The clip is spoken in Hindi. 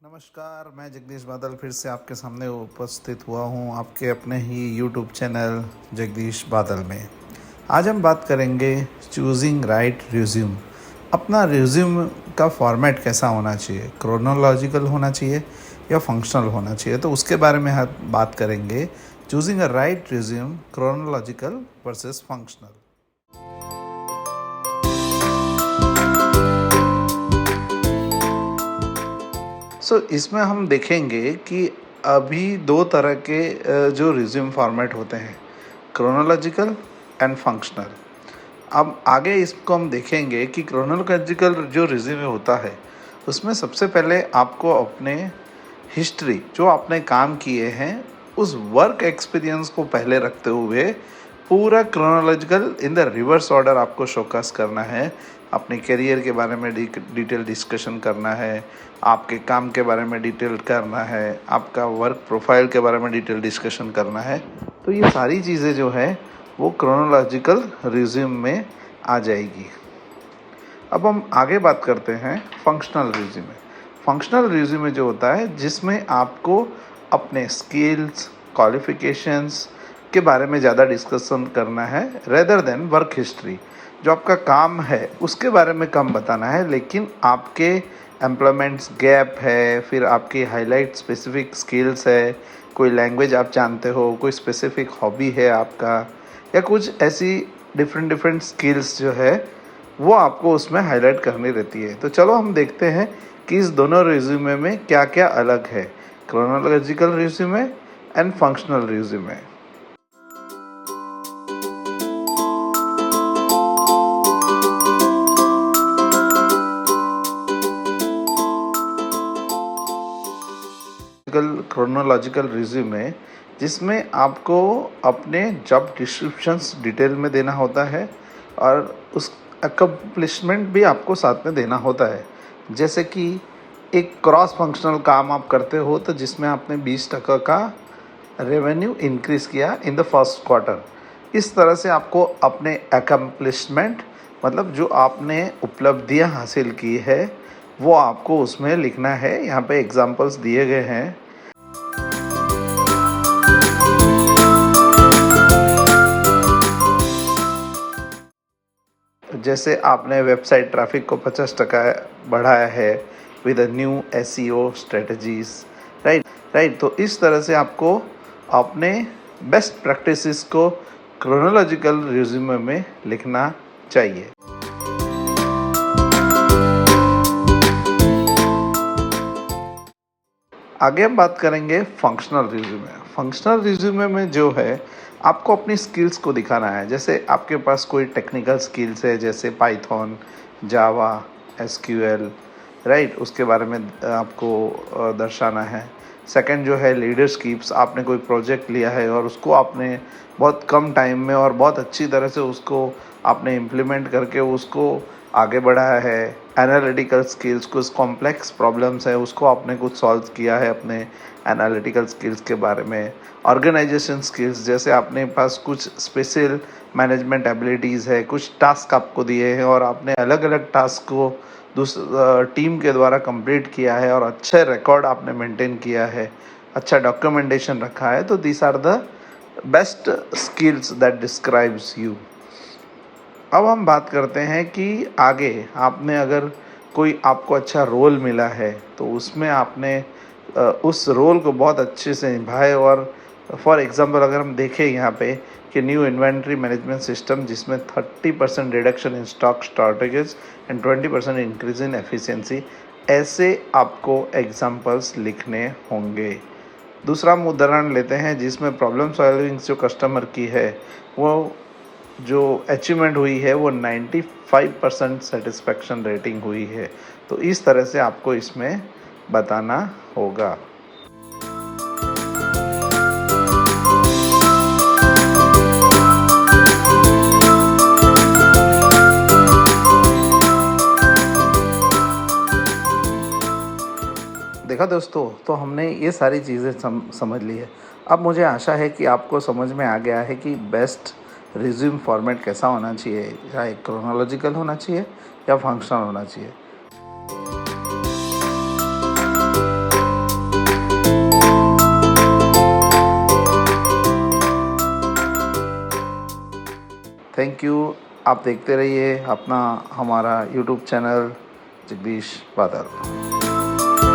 नमस्कार, मैं जगदीश बादल फिर से आपके सामने उपस्थित हुआ हूँ आपके अपने ही यूट्यूब चैनल जगदीश बादल में। आज हम बात करेंगे चूजिंग राइट रिज्यूम। अपना रिज्यूम का फॉर्मेट कैसा होना चाहिए, क्रोनोलॉजिकल होना चाहिए या फंक्शनल होना चाहिए, तो उसके बारे में हम बात करेंगे। Choosing a right resume, chronological versus functional. इसमें हम देखेंगे कि अभी दो तरह के जो रिज्यूम फॉर्मेट होते हैं, क्रोनोलॉजिकल एंड फंक्शनल। अब आगे इसको हम देखेंगे कि क्रोनोलॉजिकल जो रिज्यूम होता है उसमें सबसे पहले आपको अपने हिस्ट्री, जो आपने काम किए हैं, उस वर्क एक्सपीरियंस को पहले रखते हुए पूरा chronological in the reverse order आपको शोकस करना है। अपने करियर के बारे में डिटेल डिस्कशन करना है, आपके काम के बारे में डिटेल करना है, आपका वर्क प्रोफाइल के बारे में डिटेल डिस्कशन करना है। तो ये सारी चीज़ें जो है वो क्रोनोलॉजिकल रिज्यूम में आ जाएगी। अब हम आगे बात करते हैं फंक्शनल रिज्यूमे। फंक्शनल रिज्यूमे जो होता है जिसमें आपको अपने स्किल्स, क्वालिफिकेशंस के बारे में ज़्यादा डिस्कशन करना है रेदर देन वर्क हिस्ट्री। जो आपका काम है उसके बारे में कम बताना है, लेकिन आपके एम्प्लॉयमेंट्स गैप है, फिर आपकी हाईलाइट स्पेसिफिक स्किल्स है, कोई लैंग्वेज आप जानते हो, कोई स्पेसिफिक हॉबी है आपका, या कुछ ऐसी डिफरेंट स्किल्स जो है वो आपको उसमें हाईलाइट करनी रहती है। तो चलो हम देखते हैं कि इस दोनों रिज्यूमे में क्या क्या अलग है, chronological resume and functional resume. Chronological resume जिसमें आपको अपने जॉब डिस्क्रिप्शंस डिटेल में देना होता है और उस अकम्प्लिशमेंट भी आपको साथ में देना होता है। जैसे कि एक क्रॉस फंक्शनल काम आप करते हो तो जिसमें आपने 20% का रेवेन्यू इंक्रीज़ किया इन द फर्स्ट क्वार्टर। इस तरह से आपको अपने अकम्प्लिशमेंट, मतलब जो आपने उपलब्धियां हासिल की है, वो आपको उसमें लिखना है। यहाँ पे एग्जांपल्स दिए गए हैं। जैसे आपने वेबसाइट ट्रैफिक को 50% बढ़ाया है with a new SEO strategies, right. तो इस तरह से आपको अपने बेस्ट प्रैक्टिसेस को क्रोनोलॉजिकल रिज्यूमे में लिखना चाहिए। आगे हम बात करेंगे फंक्शनल रिज्यूमे। फंक्शनल रिज्यूमे में जो है आपको अपनी स्किल्स को दिखाना है। जैसे आपके पास कोई टेक्निकल स्किल्स है, जैसे पाइथन, जावा, एसक्यूएल, राइट, उसके बारे में आपको दर्शाना है। सेकंड जो है लीडरशिप्स, आपने कोई प्रोजेक्ट लिया है और उसको आपने बहुत कम टाइम में और बहुत अच्छी तरह से उसको आपने इम्प्लीमेंट करके उसको आगे बढ़ाया है। एनालिटिकल स्किल्स, कुछ कॉम्प्लेक्स प्रॉब्लम्स है उसको आपने कुछ सॉल्व किया है अपने एनालिटिकल स्किल्स के बारे में। ऑर्गेनाइजेशन स्किल्स, जैसे आपने पास कुछ स्पेशल मैनेजमेंट एबिलिटीज़ है, कुछ टास्क आपको दिए हैं और आपने अलग अलग टास्क को टीम के द्वारा कंप्लीट किया है और अच्छे रिकॉर्ड आपने मेंटेन किया है, अच्छा डॉक्यूमेंटेशन रखा है। तो these are the best skills that describes you. अब हम बात करते हैं कि आगे आपने अगर कोई आपको अच्छा रोल मिला है तो उसमें आपने उस रोल को बहुत अच्छे से निभाए। और फॉर एग्जांपल अगर हम देखें यहाँ पे कि न्यू इन्वेंट्री मैनेजमेंट सिस्टम, जिसमें 30% reduction in stock shortages and 20% increase in efficiency, ऐसे आपको एग्जांपल्स लिखने होंगे। दूसरा हम उदाहरण लेते हैं जिसमें प्रॉब्लम सॉल्विंग जो कस्टमर की है, वो जो अचीवमेंट हुई है वो 95% सेटिस्फैक्शन रेटिंग हुई है। तो इस तरह से आपको इसमें बताना होगा। देखा दोस्तों, तो हमने ये सारी चीज़ें समझ ली है। अब मुझे आशा है कि आपको समझ में आ गया है कि बेस्ट रिज्यूम फॉर्मेट कैसा होना चाहिए, चाहे क्रोनोलॉजिकल होना चाहिए या फंक्शनल होना चाहिए। Thank you. आप देखते रहिए अपना हमारा यूट्यूब चैनल जगदीश बादल।